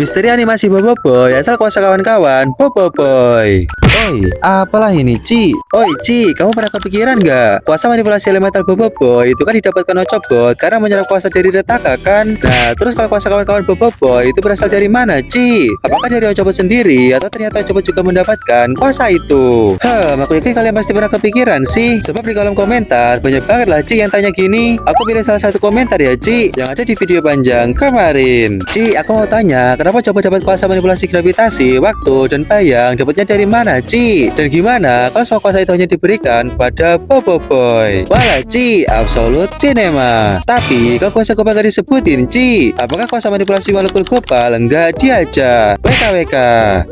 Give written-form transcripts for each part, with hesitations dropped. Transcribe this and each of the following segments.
Misteri animasi Bobo Boy asal kuasa kawan-kawan Bobo Boy. Oi, apalah ini, Ci? Oi, Ci, kamu pernah kepikiran nggak? Kuasa manipulasi elemental Bobo Boy itu kan didapatkan Octobot karena menyerap kuasa dari Retaka kan? Nah, terus kalau kuasa kawan-kawan Bobo Boy itu berasal dari mana, Ci? Apakah dari Octobot sendiri atau ternyata Octobot juga mendapatkan kuasa itu? Aku yakin kalian pasti pernah kepikiran sih. Sebab di kolom komentar banyak banget lah, Ci, yang tanya gini. Aku pilih salah satu komentar ya, Ci, yang ada di video panjang kemarin. Ci, aku mau tanya, kenapa coba dapat kuasa manipulasi gravitasi, waktu, dan bayang dapatnya dari mana, Ci? Dan gimana kalau semua kuasa itu hanya diberikan pada Bobo Boy? Walah, Ci, absolute cinema. Tapi kalau kuasa global gak disebutin, Ci, apakah kuasa manipulasi molekul global enggak diajak? WKWK.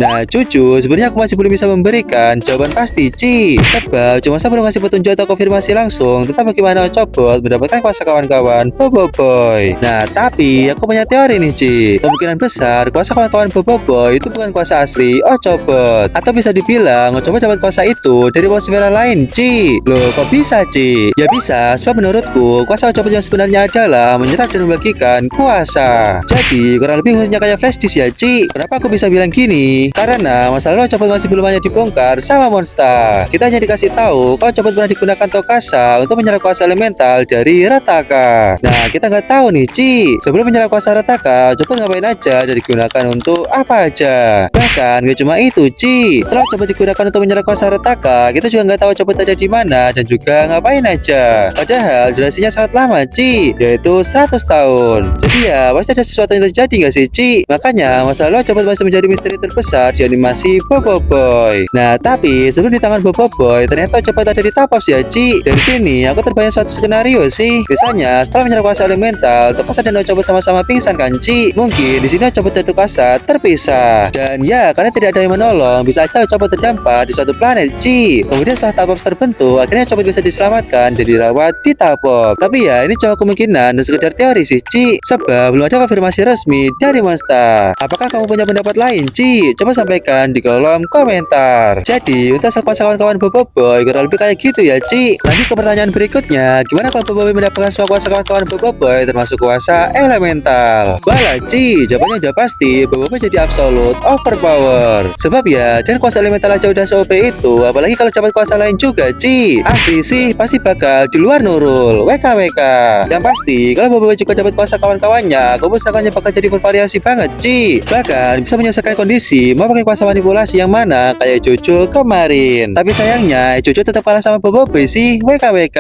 Nah, jujur sebenarnya aku masih belum bisa memberikan jawaban pasti, Ci. Sebab cuma saya belum ngasih petunjuk atau konfirmasi langsung tentang bagaimana Octobot mendapatkan kuasa kawan-kawan Bobo Boy. Nah, tapi aku punya teori nih, Ci. Kemungkinan besar kuasa kawan-kawan Bobo Boy itu bukan kuasa asli Octobot, atau bisa dibilang Octobot dapat kuasa itu dari atmosfera lain, Ci. Loh, kok bisa, Ci? Ya bisa, sebab menurutku kuasa Octobot yang sebenarnya adalah menyerap dan membagikan kuasa. Jadi kurang lebih khususnya kayak flash disk ya, Ci. Kenapa aku bisa bilang gini? Karena masalah Octobot masih belum banyak dibongkar sama Monster. Kita hanya dikasih tahu kalau Octobot pernah digunakan Tokasa untuk menyerap kuasa elemental dari Rataka. Nah, kita nggak tahu nih, Ci, sebelum menyerap kuasa Rataka, Octobot ngapain aja dan digunakan untuk apa aja. Bahkan gak cuma itu, Ci. Setelah Octobot digunakan untuk menyerap kuasa Rataka, kita juga nggak tahu Octobot ada di mana dan juga ngapain aja. Padahal durasinya sangat lama, Ci, yaitu 100 tahun. Jadi ya, pasti ada sesuatu yang terjadi nggak sih, Ci? Makanya masalah Octobot masih menjadi misteri terbesar di animasi Bobo Boy. Nah, tapi sebelum di tangan Bobo Boy, ternyata Octobot ada di Tapas ya, Ci. Dari sini aku terbayang suatu skenario sih. Misalnya setelah menyerap kuasa elemental, Tokasa dan Octobot sama-sama pingsan kan, Ci? Mungkin di sini Octobot dan Tokasa terpisah. Dan ya, karena tidak ada yang menolong, bisa aja Octobot terdampar di suatu planet, Ci. Kemudian setelah Tapas terbentuk, akhirnya Octobot bisa diselamatkan dan dirawat di Tapop. Tapi ya, ini cuma kemungkinan dan sekedar teori sih, Ci. Sebab belum ada konfirmasi resmi dari Monster. Apakah kamu punya pendapat lain, Ci? Coba sampaikan di kolom komentar. Jadi, untuk kuasa kawan-kawan Bobo Boy kurang lebih kayak gitu ya, Ci. Lanjut ke pertanyaan berikutnya. Gimana kalau Bobo Boy mendapatkan semua kuasa kawan-kawan Bobo Boy termasuk kuasa elemental? Walah, Ci, jawabannya udah pasti. Bobo Boy jadi absolute overpower. Sebab ya, dan kuasa elemental aja udah se-OP itu, apalagi kalau dapat kuasa lain juga, Ci. Asli sih, pasti bakal di luar nurul. WKWK. Yang pasti, kalau Bobo Boy juga dapat kuasa kawan-kawannya, kepustakannya bakal jadi bervariasi banget, Ci. Bahkan bisa menyelesaikan kondisi mau pakai kuasa manipulasi yang mana kayak Jojo kemarin. Tapi sayangnya Jojo tetap kalah sama Bobo Boy sih. WKWK.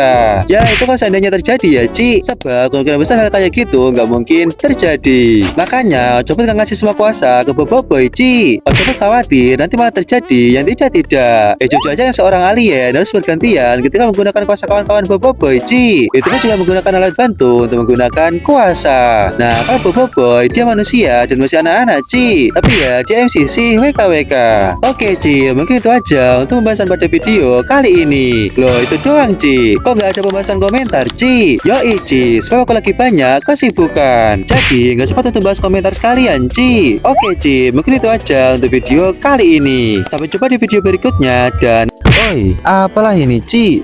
Ya itu kan seandainya terjadi ya, Ci. Sebab kemungkinan besar hal kayak gitu nggak mungkin terjadi. Makanya Octobot nggak ngasih semua kuasa ke Bobo Boy, Ci. Octobot khawatir nanti malah terjadi yang tidak. Jojo aja yang seorang alien harus bergantian ketika menggunakan kuasa kawan-kawan Bobo Boy, Ci. Itu pun juga menggunakan alat bantu untuk menggunakan kuasa. Nah, kalau Bobo Boy dia manusia dan masih anak-anak, Ci. Tapi ya dia MCC WKWK. Oke, Ci, mungkin itu aja untuk pembahasan pada video kali ini. Loh, itu doang, Ci. Kok nggak ada pembahasan komentar, Ci? Yoi, Ci, sebab aku lagi banyak kesibukan. Jadi nggak sempat untuk bahas komentar sekalian, Ci. Oke, Ci, mungkin itu aja untuk video kali ini. Sampai jumpa di video berikutnya dan oi, apalah ini, Ci?